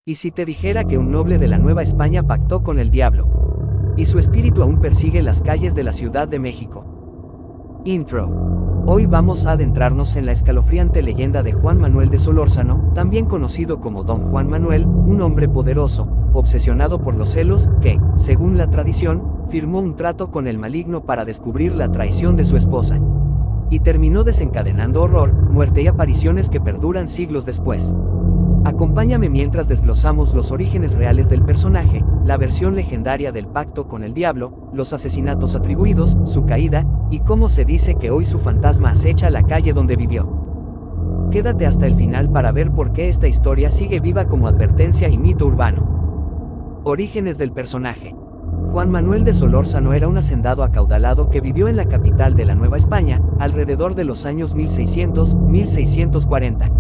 ¿Y si te dijera que un noble de la Nueva España pactó con el diablo? Y su espíritu aún persigue las calles de la Ciudad de México. Intro. Hoy vamos a adentrarnos en la escalofriante leyenda de Juan Manuel de Solórzano, también conocido como Don Juan Manuel, un hombre poderoso, obsesionado por los celos, que, según la tradición, firmó un trato con el maligno para descubrir la traición de su esposa. Y terminó desencadenando horror, muerte y apariciones que perduran siglos después. Acompáñame mientras desglosamos los orígenes reales del personaje, la versión legendaria del pacto con el diablo, los asesinatos atribuidos, su caída, y cómo se dice que hoy su fantasma acecha la calle donde vivió. Quédate hasta el final para ver por qué esta historia sigue viva como advertencia y mito urbano. Orígenes del personaje. Juan Manuel de Solórzano era un hacendado acaudalado que vivió en la capital de la Nueva España, alrededor de los años 1600-1640.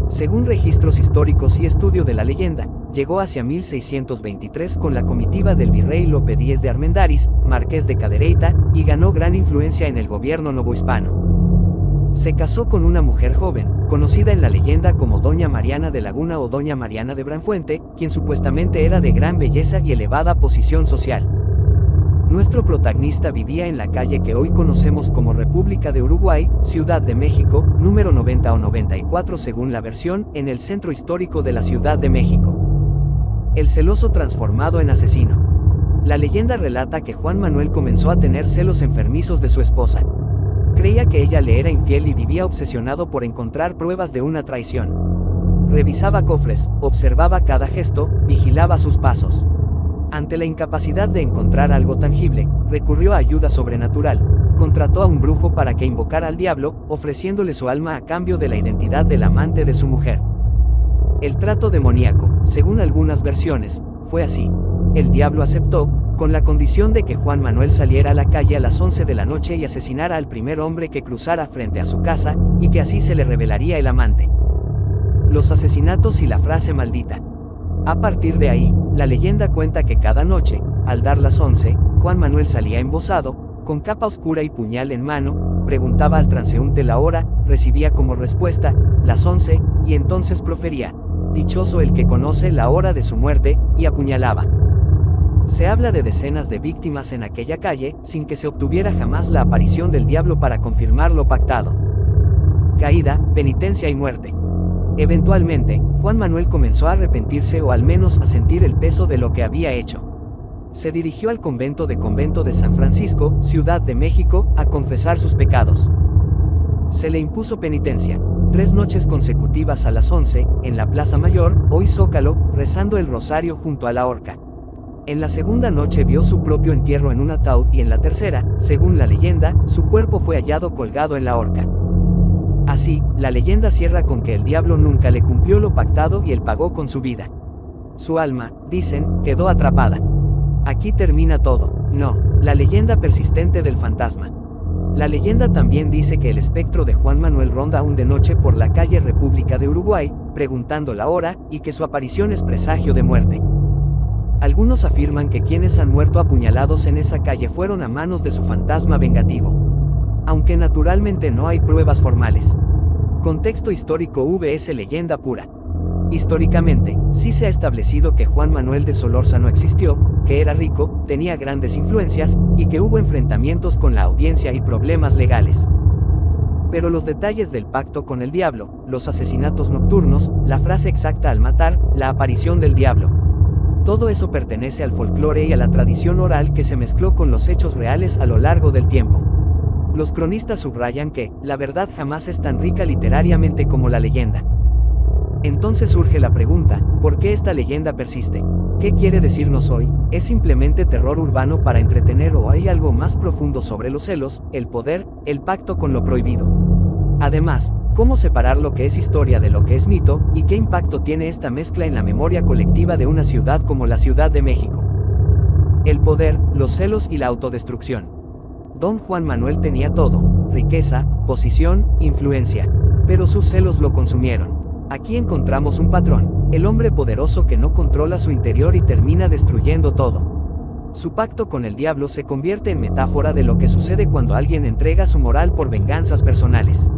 Según registros históricos y estudio de la leyenda, llegó hacia 1623 con la comitiva del virrey Lope Díez de Armendáriz, marqués de Cadereyta, y ganó gran influencia en el gobierno novohispano. Se casó con una mujer joven, conocida en la leyenda como Doña Mariana de Laguna o Doña Mariana de Branfuente, quien supuestamente era de gran belleza y elevada posición social. Nuestro protagonista vivía en la calle que hoy conocemos como República de Uruguay, Ciudad de México, número 90 o 94 según la versión, en el centro histórico de la Ciudad de México. El celoso transformado en asesino. La leyenda relata que Juan Manuel comenzó a tener celos enfermizos de su esposa. Creía que ella le era infiel y vivía obsesionado por encontrar pruebas de una traición. Revisaba cofres, observaba cada gesto, vigilaba sus pasos. Ante la incapacidad de encontrar algo tangible, recurrió a ayuda sobrenatural. Contrató a un brujo para que invocara al diablo, ofreciéndole su alma a cambio de la identidad del amante de su mujer. El trato demoníaco, según algunas versiones, fue así. El diablo aceptó, con la condición de que Juan Manuel saliera a la calle a las 11 de la noche y asesinara al primer hombre que cruzara frente a su casa, y que así se le revelaría el amante. Los asesinatos y la frase maldita. A partir de ahí, la leyenda cuenta que cada noche, al dar las 11, Juan Manuel salía embozado, con capa oscura y puñal en mano, preguntaba al transeúnte la hora, recibía como respuesta, las 11, y entonces profería, dichoso el que conoce la hora de su muerte, y apuñalaba. Se habla de decenas de víctimas en aquella calle, sin que se obtuviera jamás la aparición del diablo para confirmar lo pactado. Caída, penitencia y muerte. Eventualmente, Juan Manuel comenzó a arrepentirse o al menos a sentir el peso de lo que había hecho. Se dirigió al convento de San Francisco, Ciudad de México, a confesar sus pecados. Se le impuso penitencia, 3 noches consecutivas a las 11, en la Plaza Mayor, hoy Zócalo, rezando el rosario junto a la horca. En la segunda noche vio su propio entierro en un ataúd y en la tercera, según la leyenda, su cuerpo fue hallado colgado en la horca. Así, la leyenda cierra con que el diablo nunca le cumplió lo pactado y él pagó con su vida. Su alma, dicen, quedó atrapada. Aquí termina todo. No, la leyenda persistente del fantasma. La leyenda también dice que el espectro de Juan Manuel ronda aún de noche por la calle República de Uruguay, preguntando la hora, y que su aparición es presagio de muerte. Algunos afirman que quienes han muerto apuñalados en esa calle fueron a manos de su fantasma vengativo. Aunque naturalmente no hay pruebas formales. Contexto histórico vs leyenda pura. Históricamente, sí se ha establecido que Juan Manuel de Solórzano existió, que era rico, tenía grandes influencias, y que hubo enfrentamientos con la audiencia y problemas legales. Pero los detalles del pacto con el diablo, los asesinatos nocturnos, la frase exacta al matar, la aparición del diablo. Todo eso pertenece al folclore y a la tradición oral que se mezcló con los hechos reales a lo largo del tiempo. Los cronistas subrayan que, la verdad jamás es tan rica literariamente como la leyenda. Entonces surge la pregunta, ¿por qué esta leyenda persiste? ¿Qué quiere decirnos hoy? ¿Es simplemente terror urbano para entretener o hay algo más profundo sobre los celos, el poder, el pacto con lo prohibido? Además, ¿cómo separar lo que es historia de lo que es mito, y qué impacto tiene esta mezcla en la memoria colectiva de una ciudad como la Ciudad de México? El poder, los celos y la autodestrucción. Don Juan Manuel tenía todo, riqueza, posición, influencia, pero sus celos lo consumieron. Aquí encontramos un patrón, el hombre poderoso que no controla su interior y termina destruyendo todo. Su pacto con el diablo se convierte en metáfora de lo que sucede cuando alguien entrega su moral por venganzas personales.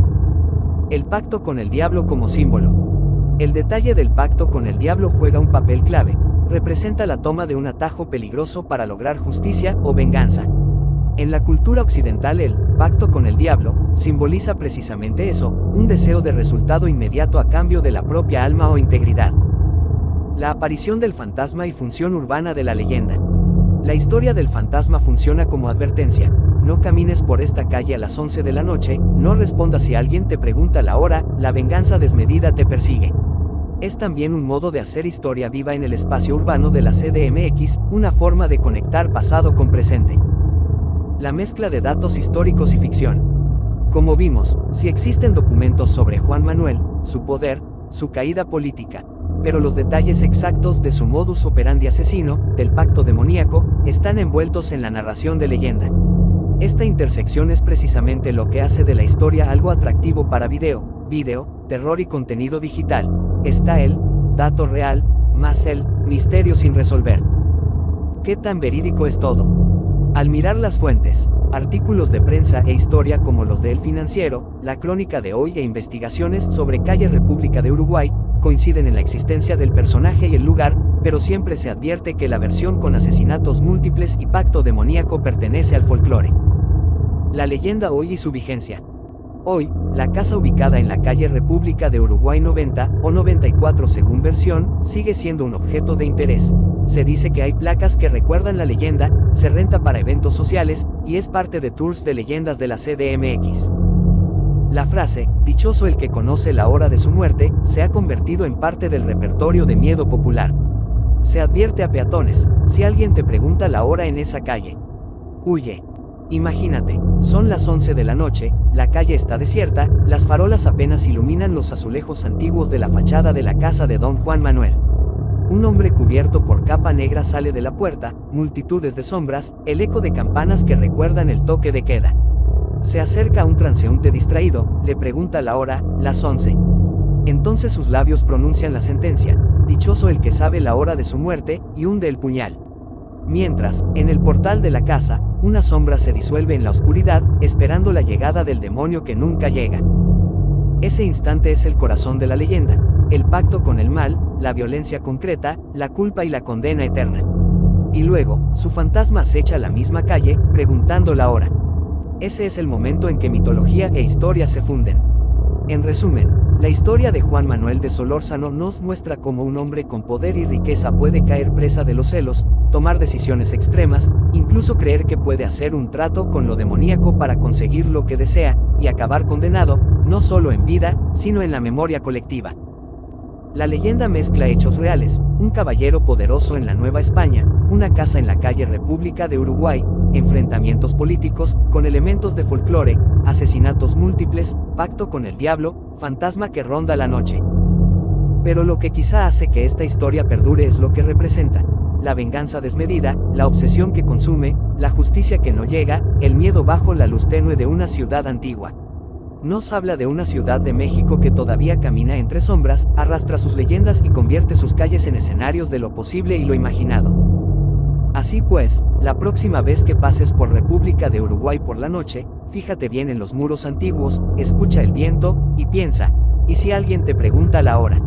El pacto con el diablo como símbolo. El detalle del pacto con el diablo juega un papel clave. Representa la toma de un atajo peligroso para lograr justicia o venganza. En la cultura occidental el pacto con el diablo simboliza precisamente eso, un deseo de resultado inmediato a cambio de la propia alma o integridad. La aparición del fantasma y función urbana de la leyenda. La historia del fantasma funciona como advertencia. No camines por esta calle a las 11 de la noche, no respondas si alguien te pregunta la hora, la venganza desmedida te persigue. Es también un modo de hacer historia viva en el espacio urbano de la CDMX, una forma de conectar pasado con presente. La mezcla de datos históricos y ficción. Como vimos, sí existen documentos sobre Juan Manuel, su poder, su caída política, pero los detalles exactos de su modus operandi asesino, del pacto demoníaco, están envueltos en la narración de leyenda. Esta intersección es precisamente lo que hace de la historia algo atractivo para video, terror y contenido digital. Está el dato real, más el misterio sin resolver. ¿Qué tan verídico es todo? Al mirar las fuentes, artículos de prensa e historia como los de El Financiero, La Crónica de Hoy e investigaciones sobre Calle República de Uruguay, coinciden en la existencia del personaje y el lugar, pero siempre se advierte que la versión con asesinatos múltiples y pacto demoníaco pertenece al folclore. La leyenda hoy y su vigencia. Hoy, la casa ubicada en la calle República de Uruguay 90 o 94 según versión, sigue siendo un objeto de interés. Se dice que hay placas que recuerdan la leyenda, se renta para eventos sociales, y es parte de tours de leyendas de la CDMX. La frase, dichoso el que conoce la hora de su muerte, se ha convertido en parte del repertorio de miedo popular. Se advierte a peatones, si alguien te pregunta la hora en esa calle, huye. Imagínate, son las 11 de la noche, la calle está desierta, las farolas apenas iluminan los azulejos antiguos de la fachada de la casa de don Juan Manuel. Un hombre cubierto por capa negra sale de la puerta, multitudes de sombras, el eco de campanas que recuerdan el toque de queda. Se acerca a un transeúnte distraído, le pregunta la hora, las 11. Entonces sus labios pronuncian la sentencia, dichoso el que sabe la hora de su muerte, y hunde el puñal. Mientras, en el portal de la casa, una sombra se disuelve en la oscuridad, esperando la llegada del demonio que nunca llega. Ese instante es el corazón de la leyenda, el pacto con el mal, la violencia concreta, la culpa y la condena eterna. Y luego, su fantasma acecha la misma calle, preguntando la hora. Ese es el momento en que mitología e historia se funden. En resumen, la historia de Juan Manuel de Solórzano nos muestra cómo un hombre con poder y riqueza puede caer presa de los celos, tomar decisiones extremas, incluso creer que puede hacer un trato con lo demoníaco para conseguir lo que desea, y acabar condenado, no solo en vida, sino en la memoria colectiva. La leyenda mezcla hechos reales, un caballero poderoso en la Nueva España, una casa en la calle República de Uruguay, enfrentamientos políticos, con elementos de folclore, asesinatos múltiples, pacto con el diablo, fantasma que ronda la noche. Pero lo que quizá hace que esta historia perdure es lo que representa. La venganza desmedida, la obsesión que consume, la justicia que no llega, el miedo bajo la luz tenue de una ciudad antigua. Nos habla de una ciudad de México que todavía camina entre sombras, arrastra sus leyendas y convierte sus calles en escenarios de lo posible y lo imaginado. Así pues, la próxima vez que pases por República de Uruguay por la noche, fíjate bien en los muros antiguos, escucha el viento, y piensa, ¿y si alguien te pregunta la hora?